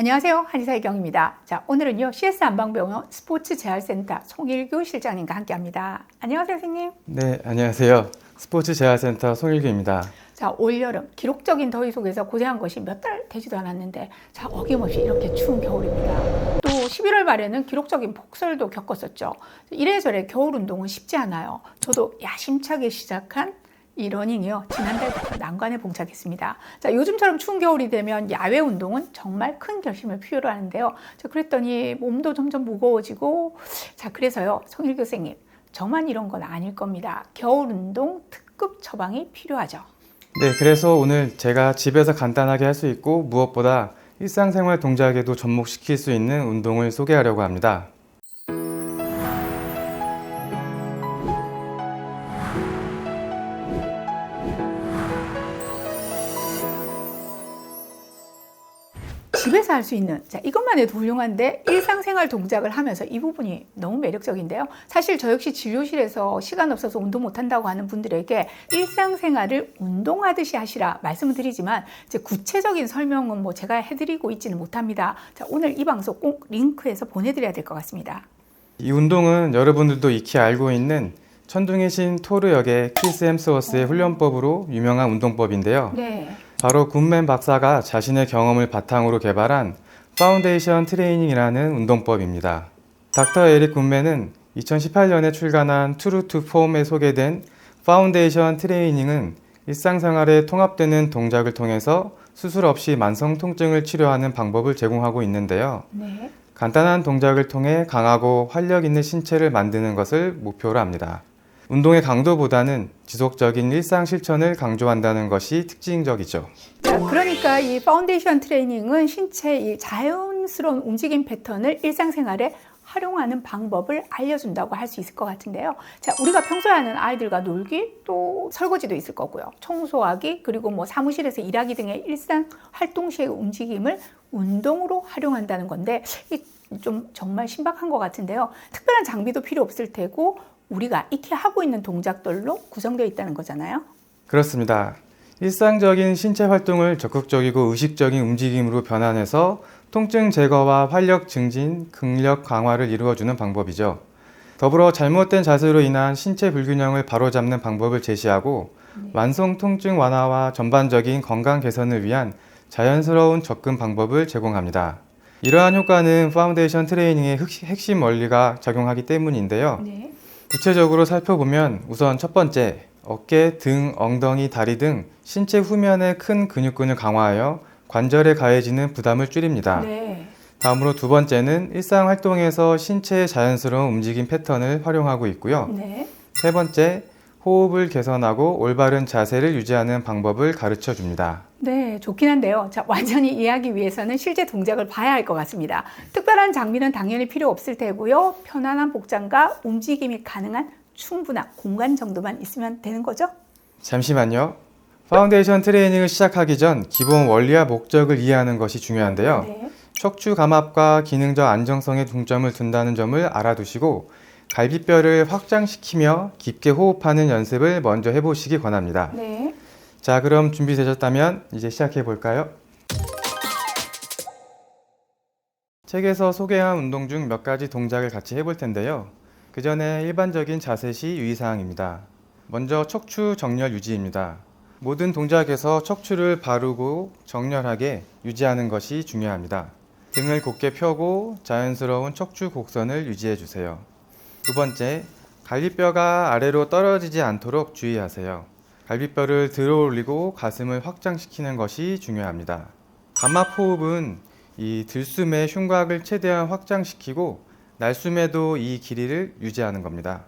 안녕하세요. 한의사의 경입니다. 자, 오늘은요, CS 안방병원 스포츠 재활센터 송일규 실장님과 함께합니다. 안녕하세요, 선생님. 네, 안녕하세요. 스포츠 재활센터 송일규입니다. 자, 올여름 기록적인 더위 속에서 고생한 것이 몇 달 되지도 않았는데, 자, 어김없이 이렇게 추운 겨울입니다. 또 11월 말에는 기록적인 폭설도 겪었었죠. 이래저래 겨울 운동은 쉽지 않아요. 저도 야심차게 시작한 이 러닝이요, 지난달부터 난관에 봉착했습니다. 자, 요즘처럼 추운 겨울이 되면 야외 운동은 정말 큰 결심을 필요로 하는데요. 자, 그랬더니 몸도 점점 무거워지고, 자, 그래서요, 송일규 선생님, 저만 이런 건 아닐 겁니다. 겨울 운동 특급 처방이 필요하죠. 네, 그래서 오늘 제가 집에서 간단하게 할 수 있고 무엇보다 일상생활 동작에도 접목시킬 수 있는 운동을 소개하려고 합니다. 집에서 할 수 있는, 자, 이것만 해도 훌륭한데 일상생활 동작을 하면서 이 부분이 너무 매력적인데요. 사실 저 역시 진료실에서 시간 없어서 운동 못한다고 하는 분들에게 일상생활을 운동하듯이 하시라 말씀을 드리지만 이제 구체적인 설명은 제가 해드리고 있지는 못합니다. 자, 오늘 이 방송 꼭 링크해서 보내드려야 될 것 같습니다. 이 운동은 여러분들도 익히 알고 있는 천둥의 신 토르 역의 크리스 햄스워스의 훈련법으로 유명한 운동법인데요. 네. 바로 굿맨 박사가 자신의 경험을 바탕으로 개발한 파운데이션 트레이닝이라는 운동법입니다. 닥터 에릭 굿맨은 2018년에 출간한 트루 투 폼에 소개된 파운데이션 트레이닝은 일상생활에 통합되는 동작을 통해서 수술 없이 만성 통증을 치료하는 방법을 제공하고 있는데요. 네. 간단한 동작을 통해 강하고 활력 있는 신체를 만드는 것을 목표로 합니다. 운동의 강도보다는 지속적인 일상 실천을 강조한다는 것이 특징적이죠. 자, 그러니까 이 파운데이션 트레이닝은 신체의 자연스러운 움직임 패턴을 일상생활에 활용하는 방법을 알려준다고 할 수 있을 것 같은데요. 자, 우리가 평소에 하는 아이들과 놀기, 또 설거지도 있을 거고요. 청소하기, 그리고 사무실에서 일하기 등의 일상 활동 시의 움직임을 운동으로 활용한다는 건데, 좀 정말 신박한 것 같은데요. 특별한 장비도 필요 없을 테고, 우리가 익히 하고 있는 동작들로 구성되어 있다는 거잖아요. 그렇습니다. 일상적인 신체 활동을 적극적이고 의식적인 움직임으로 변환해서 통증 제거와 활력 증진, 근력 강화를 이루어주는 방법이죠. 더불어 잘못된 자세로 인한 신체 불균형을 바로잡는 방법을 제시하고 만성 통증 완화와 전반적인 건강 개선을 위한 자연스러운 접근 방법을 제공합니다. 이러한 효과는 파운데이션 트레이닝의 핵심 원리가 작용하기 때문인데요. 네. 구체적으로 살펴보면 우선 첫 번째, 어깨, 등, 엉덩이, 다리 등 신체 후면의 큰 근육근을 강화하여 관절에 가해지는 부담을 줄입니다. 네. 다음으로 두 번째는 일상 활동에서 신체의 자연스러운 움직임 패턴을 활용하고 있고요. 네. 세 번째, 호흡을 개선하고 올바른 자세를 유지하는 방법을 가르쳐 줍니다. 네, 좋긴 한데요. 자, 완전히 이해하기 위해서는 실제 동작을 봐야 할 것 같습니다. 특별한 장비는 당연히 필요 없을 테고요. 편안한 복장과 움직임이 가능한 충분한 공간 정도만 있으면 되는 거죠? 잠시만요. 파운데이션 트레이닝을 시작하기 전 기본 원리와 목적을 이해하는 것이 중요한데요. 네. 척추 감압과 기능적 안정성에 중점을 둔다는 점을 알아두시고 갈비뼈를 확장시키며 깊게 호흡하는 연습을 먼저 해보시기 권합니다. 네. 자, 그럼 준비되셨다면 이제 시작해 볼까요? 책에서 소개한 운동 중 몇 가지 동작을 같이 해볼 텐데요. 그 전에 일반적인 자세 시 유의사항입니다. 먼저 척추 정렬 유지입니다. 모든 동작에서 척추를 바르고 정렬하게 유지하는 것이 중요합니다. 등을 곧게 펴고 자연스러운 척추 곡선을 유지해 주세요. 두 번째, 갈비뼈가 아래로 떨어지지 않도록 주의하세요. 갈비뼈를 들어 올리고 가슴을 확장시키는 것이 중요합니다. 감압 호흡은 이 들숨의 흉곽을 최대한 확장시키고 날숨에도 이 길이를 유지하는 겁니다.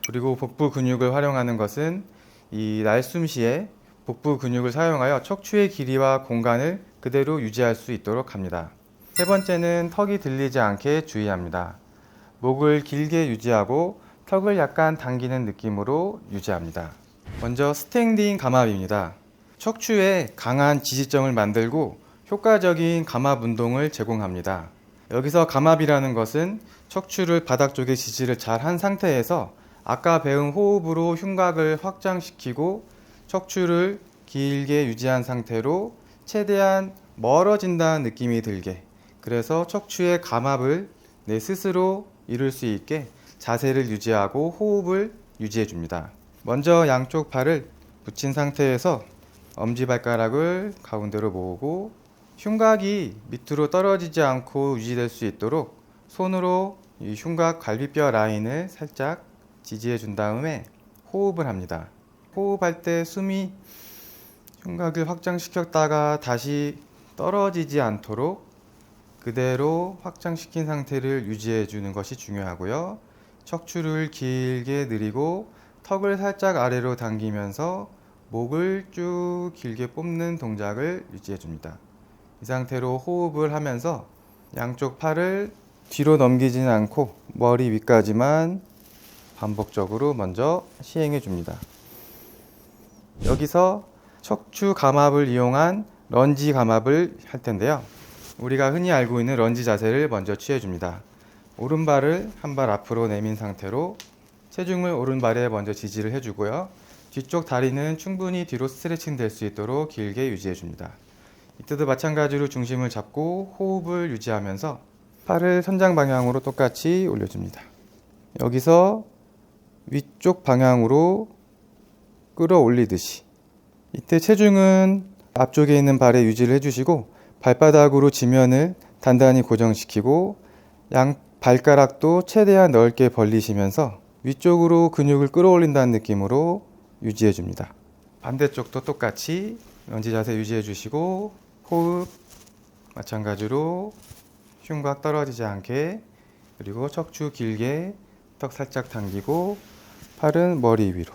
그리고 복부 근육을 활용하는 것은 이 날숨 시에 복부 근육을 사용하여 척추의 길이와 공간을 그대로 유지할 수 있도록 합니다. 세 번째는 턱이 들리지 않게 주의합니다. 목을 길게 유지하고 턱을 약간 당기는 느낌으로 유지합니다. 먼저 스탠딩 감압입니다. 척추에 강한 지지점을 만들고 효과적인 감압 운동을 제공합니다. 여기서 감압이라는 것은 척추를 바닥 쪽에 지지를 잘 한 상태에서 아까 배운 호흡으로 흉곽을 확장시키고 척추를 길게 유지한 상태로 최대한 멀어진다는 느낌이 들게 그래서 척추의 감압을 내 스스로 이룰 수 있게 자세를 유지하고 호흡을 유지해 줍니다. 먼저 양쪽 발을 붙인 상태에서 엄지발가락을 가운데로 모으고 흉곽이 밑으로 떨어지지 않고 유지될 수 있도록 손으로 이 흉곽 갈비뼈 라인을 살짝 지지해 준 다음에 호흡을 합니다. 호흡할 때 숨이 흉곽을 확장시켰다가 다시 떨어지지 않도록 그대로 확장시킨 상태를 유지해 주는 것이 중요하고요. 척추를 길게 늘리고 턱을 살짝 아래로 당기면서 목을 쭉 길게 뽑는 동작을 유지해 줍니다. 이 상태로 호흡을 하면서 양쪽 팔을 뒤로 넘기지는 않고 머리 위까지만 반복적으로 먼저 시행해 줍니다. 여기서 척추 감압을 이용한 런지 감압을 할 텐데요. 우리가 흔히 알고 있는 런지 자세를 먼저 취해 줍니다. 오른발을 한 발 앞으로 내민 상태로 체중을 오른발에 먼저 지지를 해주고요. 뒤쪽 다리는 충분히 뒤로 스트레칭 될 수 있도록 길게 유지해 줍니다. 이때도 마찬가지로 중심을 잡고 호흡을 유지하면서 팔을 선장 방향으로 똑같이 올려줍니다. 여기서 위쪽 방향으로 끌어올리듯이 이때 체중은 앞쪽에 있는 발에 유지를 해주시고 발바닥으로 지면을 단단히 고정시키고 양 발가락도 최대한 넓게 벌리시면서 위쪽으로 근육을 끌어올린다는 느낌으로 유지해 줍니다. 반대쪽도 똑같이 런지 자세 유지해 주시고 호흡 마찬가지로 흉곽 떨어지지 않게 그리고 척추 길게 턱 살짝 당기고 팔은 머리 위로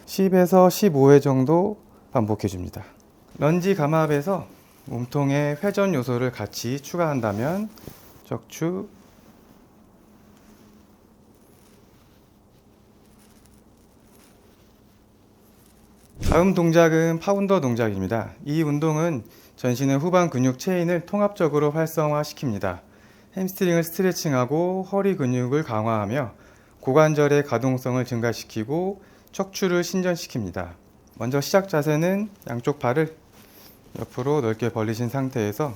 10에서 15회 정도 반복해 줍니다. 런지 감압에서 몸통의 회전 요소를 같이 추가한다면 척추 다음 동작은 파운더 동작입니다. 이 운동은 전신의 후방 근육 체인을 통합적으로 활성화시킵니다. 햄스트링을 스트레칭하고 허리 근육을 강화하며 고관절의 가동성을 증가시키고 척추를 신전시킵니다. 먼저 시작 자세는 양쪽 발을 옆으로 넓게 벌리신 상태에서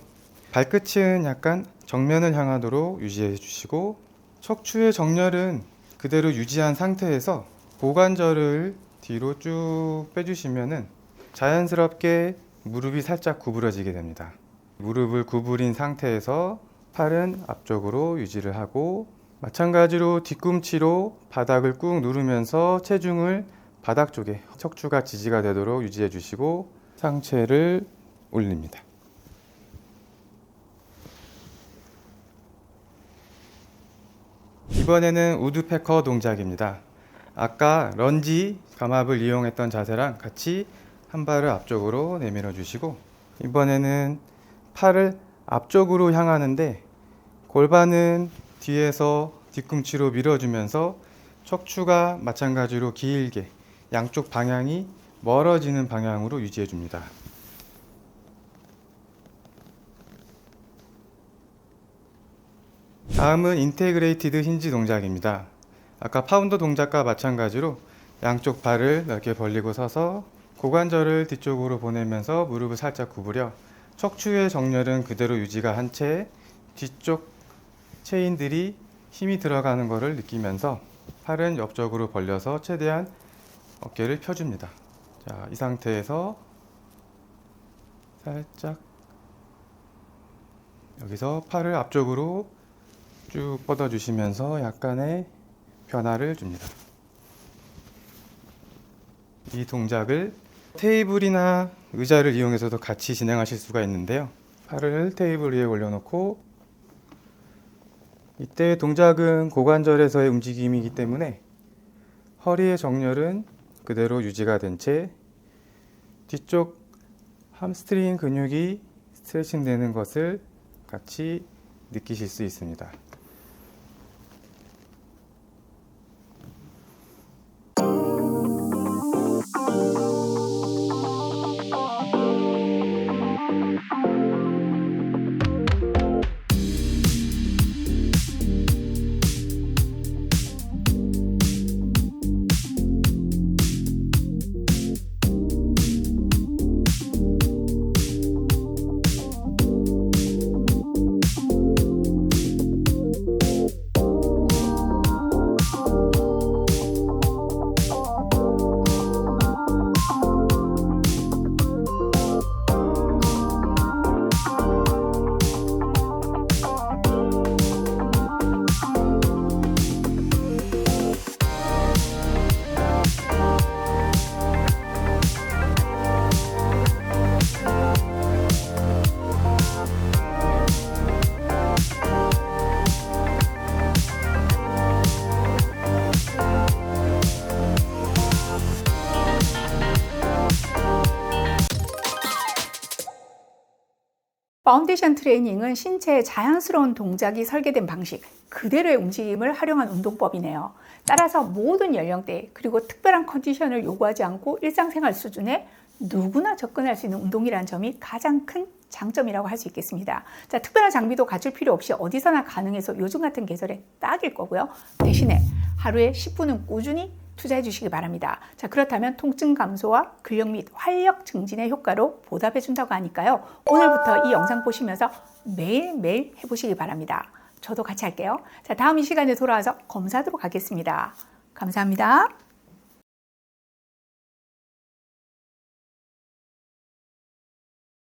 발끝은 약간 정면을 향하도록 유지해 주시고 척추의 정렬은 그대로 유지한 상태에서 고관절을 뒤로 쭉 빼주시면은 자연스럽게 무릎이 살짝 구부러지게 됩니다. 무릎을 구부린 상태에서 팔은 앞쪽으로 유지를 하고 마찬가지로 뒤꿈치로 바닥을 꾹 누르면서 체중을 바닥 쪽에 척추가 지지가 되도록 유지해 주시고 상체를 올립니다. 이번에는 우드페커 동작입니다. 아까 런지 감압을 이용했던 자세랑 같이 한 발을 앞쪽으로 내밀어 주시고 이번에는 팔을 앞쪽으로 향하는데 골반은 뒤에서 뒤꿈치로 밀어주면서 척추가 마찬가지로 길게 양쪽 방향이 멀어지는 방향으로 유지해 줍니다. 다음은 인테그레이티드 힌지 동작입니다. 아까 파운더 동작과 마찬가지로 양쪽 발을 넓게 벌리고 서서 고관절을 뒤쪽으로 보내면서 무릎을 살짝 구부려 척추의 정렬은 그대로 유지가 한 채 뒤쪽 체인들이 힘이 들어가는 것을 느끼면서 팔은 옆쪽으로 벌려서 최대한 어깨를 펴줍니다. 자, 이 상태에서 살짝 여기서 팔을 앞쪽으로 쭉 뻗어주시면서 약간의 변화를 줍니다. 이 동작을 테이블이나 의자를 이용해서도 같이 진행하실 수가 있는데요. 팔을 테이블 위에 올려놓고 이때 동작은 고관절에서의 움직임이기 때문에 허리의 정렬은 그대로 유지가 된 채 뒤쪽 함스트링 근육이 스트레칭 되는 것을 같이 느끼실 수 있습니다. 파운데이션 트레이닝은 신체의 자연스러운 동작이 설계된 방식, 그대로의 움직임을 활용한 운동법이네요. 따라서 모든 연령대 그리고 특별한 컨디션을 요구하지 않고 일상생활 수준에 누구나 접근할 수 있는 운동이라는 점이 가장 큰 장점이라고 할 수 있겠습니다. 자, 특별한 장비도 갖출 필요 없이 어디서나 가능해서 요즘 같은 계절에 딱일 거고요. 대신에 하루에 10분은 꾸준히 투자해 주시기 바랍니다. 자, 그렇다면 통증 감소와 근력 및 활력 증진의 효과로 보답해 준다고 하니까요. 오늘부터 이 영상 보시면서 매일매일 해보시기 바랍니다. 저도 같이 할게요. 자, 다음 이 시간에 돌아와서 검사하도록 하겠습니다. 감사합니다.